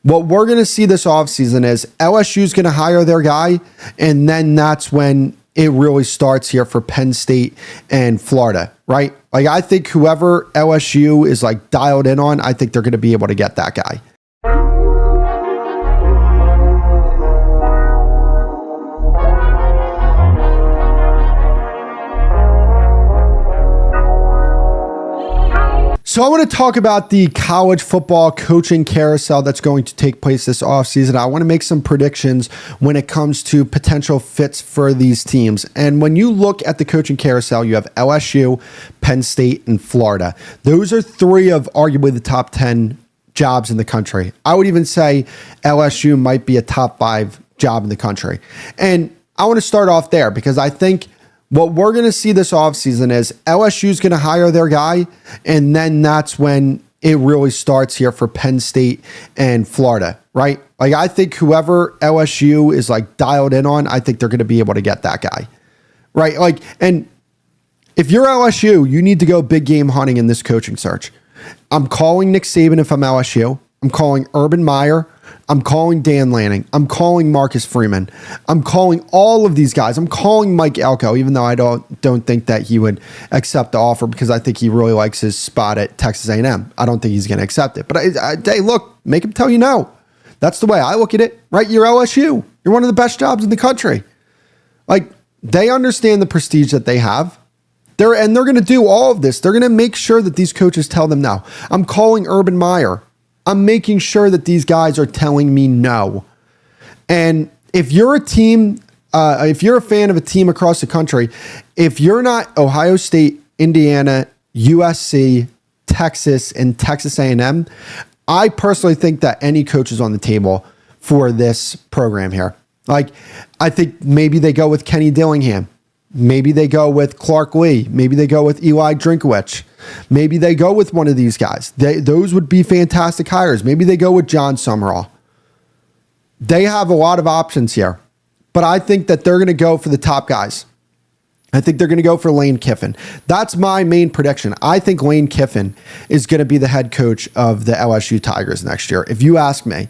What we're going to see this offseason is LSU's going to hire their guy, and then that's when it really starts here for Penn State and Florida, right? Like, I think whoever LSU is like dialed in on, I think they're going to be able to get that guy. So I want to talk about the college football coaching carousel that's going to take place this offseason. I want to make some predictions when it comes to potential fits for these teams. And when you look at the coaching carousel, you have LSU, Penn State, and Florida. Those are three of arguably the top 10 jobs in the country. I would even say LSU might be a top 5 job in the country. And I want to start off there because I think what we're going to see this offseason is LSU's going to hire their guy, and then that's when it really starts here for Penn State and Florida, right? Like, I think whoever LSU is like dialed in on, I think they're going to be able to get that guy, right? Like, and if you're LSU, you need to go big game hunting in this coaching search. I'm calling Nick Saban if I'm LSU. I'm calling Urban Meyer. I'm calling Dan Lanning. I'm calling Marcus Freeman. I'm calling all of these guys. I'm calling Mike Elko, even though I don't think that he would accept the offer because I think he really likes his spot at Texas A&M. I don't think he's going to accept it. But hey, look, make him tell you no. That's the way I look at it, right? You're LSU. You're one of the best jobs in the country. Like, they understand the prestige that they have. They're going to do all of this. They're going to make sure that these coaches tell them no. I'm calling Urban Meyer. I'm making sure that these guys are telling me no. And if you're a team, if you're a fan of a team across the country, if you're not Ohio State, Indiana, USC, Texas, and Texas A&M, I personally think that any coach is on the table for this program here. Like, I think maybe they go with Kenny Dillingham. Maybe they go with Clark Lee. Maybe they go with Eli Drinkowich. Maybe they go with one of these guys. Those would be fantastic hires. Maybe they go with John Summerall. They have a lot of options here, but I think that they're going to go for the top guys. I think they're going to go for Lane Kiffin. That's my main prediction. I think Lane Kiffin is going to be the head coach of the LSU Tigers next year, if you ask me.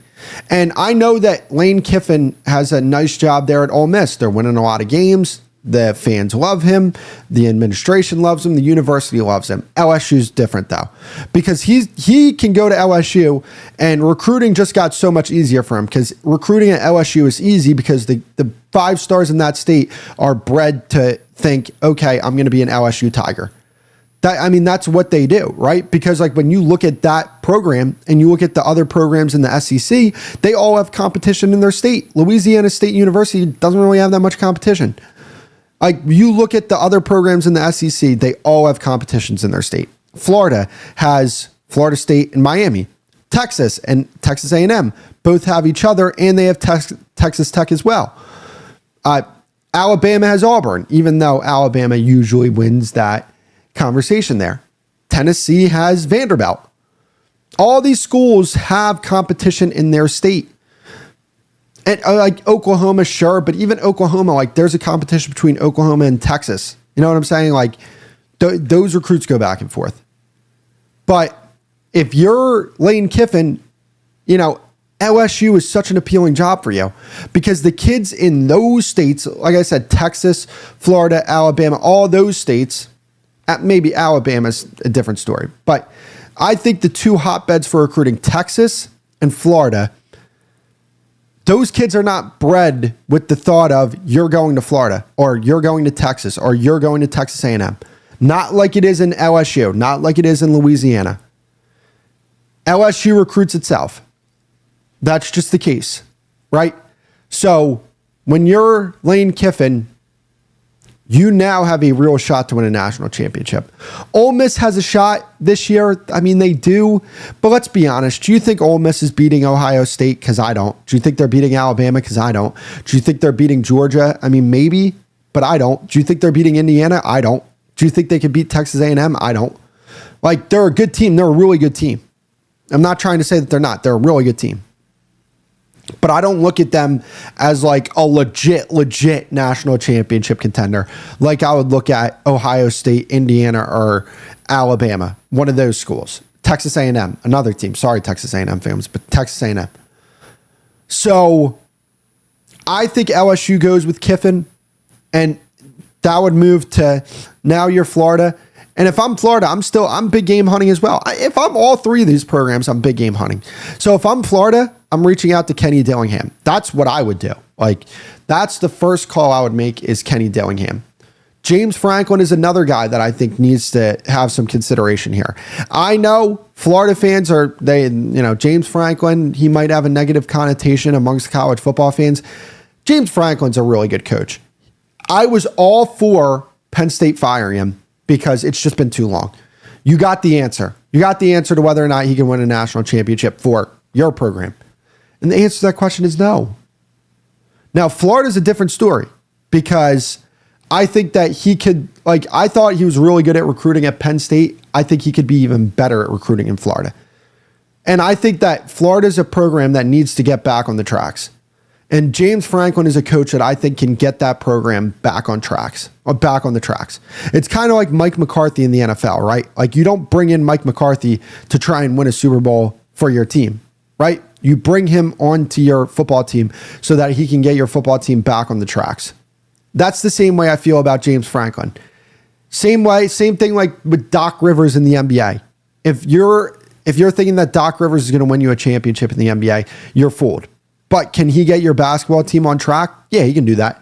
And I know that Lane Kiffin has a nice job there at Ole Miss. They're winning a lot of games. The fans love him. The administration loves him. The university loves him. LSU's different, though, because he can go to LSU, and recruiting just got so much easier for him because recruiting at LSU is easy because the 5 stars in that state are bred to think, okay, I'm going to be an LSU Tiger. That's what they do, right? Because like when you look at that program and you look at the other programs in the SEC, they all have competition in their state. Louisiana State University doesn't really have that much competition. Like, you look at the other programs in the SEC, they all have competitions in their state. Florida has Florida State and Miami. Texas and Texas A&M both have each other, and they have Texas Tech as well. Alabama has Auburn, even though Alabama usually wins that conversation there. Tennessee has Vanderbilt. All these schools have competition in their state. And like Oklahoma, sure, but even Oklahoma, like there's a competition between Oklahoma and Texas. You know what I'm saying? Like those recruits go back and forth. But if you're Lane Kiffin, you know, LSU is such an appealing job for you because the kids in those states, like I said, Texas, Florida, Alabama, all those states, maybe Alabama's a different story. But I think the two hotbeds for recruiting, Texas and Florida, those kids are not bred with the thought of you're going to Florida or you're going to Texas or you're going to Texas A&M. Not like it is in LSU, not like it is in Louisiana. LSU recruits itself. That's just the case, right? So when you're Lane Kiffin, you now have a real shot to win a national championship. Ole Miss has a shot this year. I mean, they do. But let's be honest. Do you think Ole Miss is beating Ohio State? Because I don't. Do you think they're beating Alabama? Because I don't. Do you think they're beating Georgia? I mean, maybe, but I don't. Do you think they're beating Indiana? I don't. Do you think they could beat Texas A&M? I don't. Like, they're a good team. They're a really good team. I'm not trying to say that they're not. They're a really good team. But I don't look at them as like a legit national championship contender like I would look at Ohio State, Indiana, or Alabama, one of those schools. Texas A&M, another team. Sorry, Texas A&M fans, but Texas A&M. So I think LSU goes with Kiffin, and that would move to now you're Florida. And if I'm Florida, I'm big game hunting as well. If I'm all three of these programs, I'm big game hunting. So if I'm Florida, I'm reaching out to Kenny Dillingham. That's what I would do. Like, that's the first call I would make is Kenny Dillingham. James Franklin is another guy that I think needs to have some consideration here. I know Florida fans James Franklin, he might have a negative connotation amongst college football fans. James Franklin's a really good coach. I was all for Penn State firing him because it's just been too long. You got the answer. You got the answer to whether or not he can win a national championship for your program. And the answer to that question is no. Now, Florida's a different story because I think that he could, I thought he was really good at recruiting at Penn State. I think he could be even better at recruiting in Florida. And I think that Florida's a program that needs to get back on the tracks. And James Franklin is a coach that I think can get that program back on the tracks. It's kind of like Mike McCarthy in the NFL, right? Like, you don't bring in Mike McCarthy to try and win a Super Bowl for your team, right? You bring him onto your football team so that he can get your football team back on the tracks. That's the same way I feel about James Franklin. Same thing like with Doc Rivers in the NBA. If you're thinking that Doc Rivers is going to win you a championship in the NBA, you're fooled. But can he get your basketball team on track? Yeah, he can do that.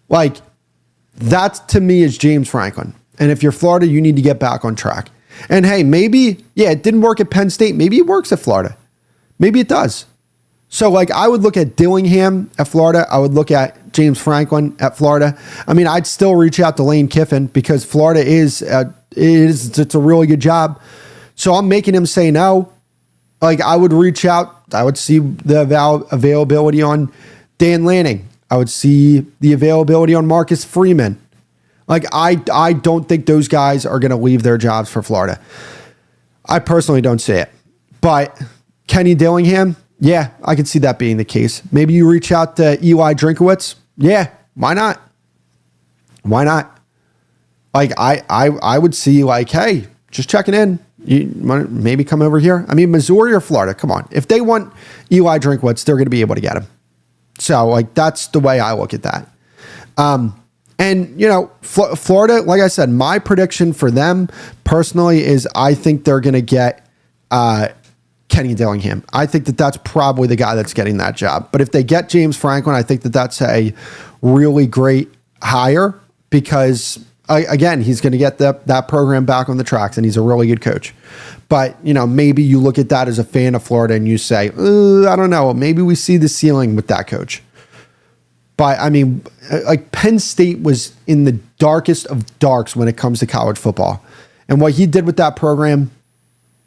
That to me is James Franklin. And if you're Florida, you need to get back on track. And hey, maybe, it didn't work at Penn State. Maybe it works at Florida. Maybe it does. So I would look at Dillingham at Florida. I would look at James Franklin at Florida. I mean, I'd still reach out to Lane Kiffin because Florida it's a really good job. So I'm making him say no. I would reach out. I would see the availability on Dan Lanning. I would see the availability on Marcus Freeman. I don't think those guys are going to leave their jobs for Florida. I personally don't see it. But Kenny Dillingham, yeah, I can see that being the case. Maybe you reach out to Eli Drinkowitz. Yeah, why not? Why not? I would see hey, just checking in. You maybe come over here. I mean, Missouri or Florida, come on. If they want Eli Drinkowitz, they're going to be able to get him. So, that's the way I look at that. Florida, like I said, my prediction for them personally is I think they're going to get Kenny Dillingham. I think that that's probably the guy that's getting that job. But if they get James Franklin, I think that that's a really great hire because again, he's going to get that program back on the tracks, and he's a really good coach. But, maybe you look at that as a fan of Florida and you say, I don't know, maybe we see the ceiling with that coach. But, I mean, Penn State was in the darkest of darks when it comes to college football. And what he did with that program,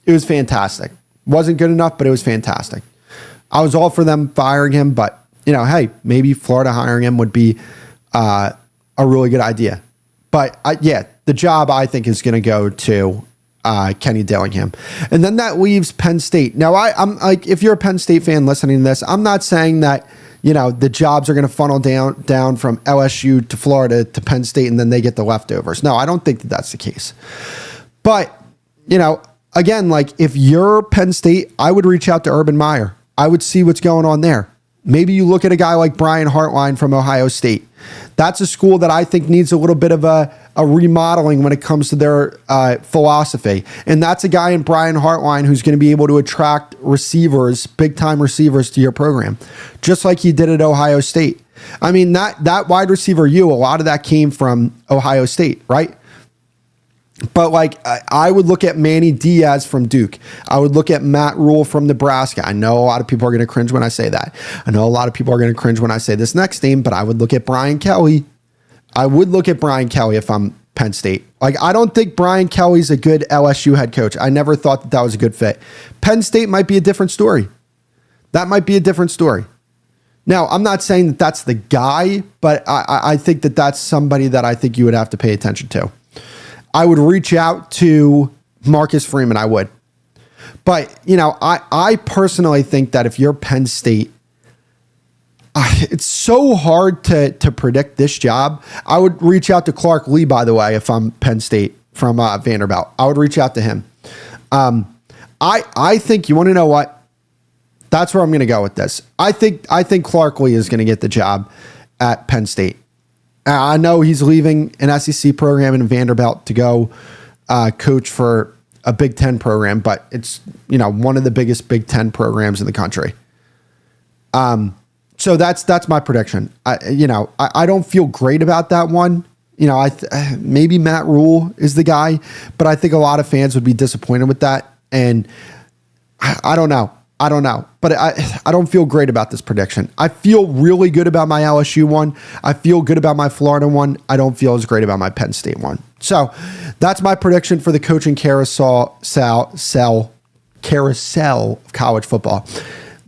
it was fantastic. Wasn't good enough, but it was fantastic. I was all for them firing him, but, hey, maybe Florida hiring him would be a really good idea. But the job I think is going to go to Kenny Dillingham. And then that leaves Penn State. Now, I'm if you're a Penn State fan listening to this, I'm not saying that, the jobs are going to funnel down from LSU to Florida to Penn State and then they get the leftovers. No, I don't think that that's the case. But, again, if you're Penn State, I would reach out to Urban Meyer. I would see what's going on there. Maybe you look at a guy like Brian Hartline from Ohio State. That's a school that I think needs a little bit of a remodeling when it comes to their philosophy. And that's a guy in Brian Hartline who's going to be able to attract receivers, big-time receivers to your program, just like he did at Ohio State. I mean, that wide receiver a lot of that came from Ohio State, right? But I would look at Manny Diaz from Duke. I would look at Matt Rule from Nebraska. I know a lot of people are going to cringe when I say that. I know a lot of people are going to cringe when I say this next name, but I would look at Brian Kelly. I would look at Brian Kelly if I'm Penn State. I don't think Brian Kelly's a good LSU head coach. I never thought that was a good fit. Penn State might be a different story. That might be a different story. Now, I'm not saying that that's the guy, but I think that that's somebody that I think you would have to pay attention to. I would reach out to Marcus Freeman. I would. But, I personally think that if you're Penn State, it's so hard to predict this job. I would reach out to Clark Lee, by the way, if I'm Penn State from Vanderbilt. I would reach out to him. I think, you want to know what? That's where I'm going to go with this. I think Clark Lee is going to get the job at Penn State. I know he's leaving an SEC program in Vanderbilt to go coach for a Big Ten program, but it's, one of the biggest Big Ten programs in the country. So that's my prediction. I don't feel great about that one. Maybe Matt Rule is the guy, but I think a lot of fans would be disappointed with that. And I don't know. But I don't feel great about this prediction. I feel really good about my LSU one. I feel good about my Florida one. I don't feel as great about my Penn State one. So that's my prediction for the coaching carousel of college football.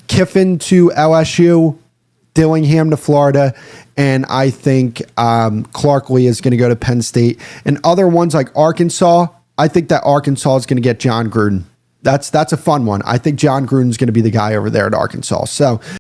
Kiffin to LSU, Dillingham to Florida, and I think Clark Lee is going to go to Penn State. And other ones like Arkansas, I think that Arkansas is going to get John Gruden. That's a fun one. I think John Gruden's going to be the guy over there at Arkansas. So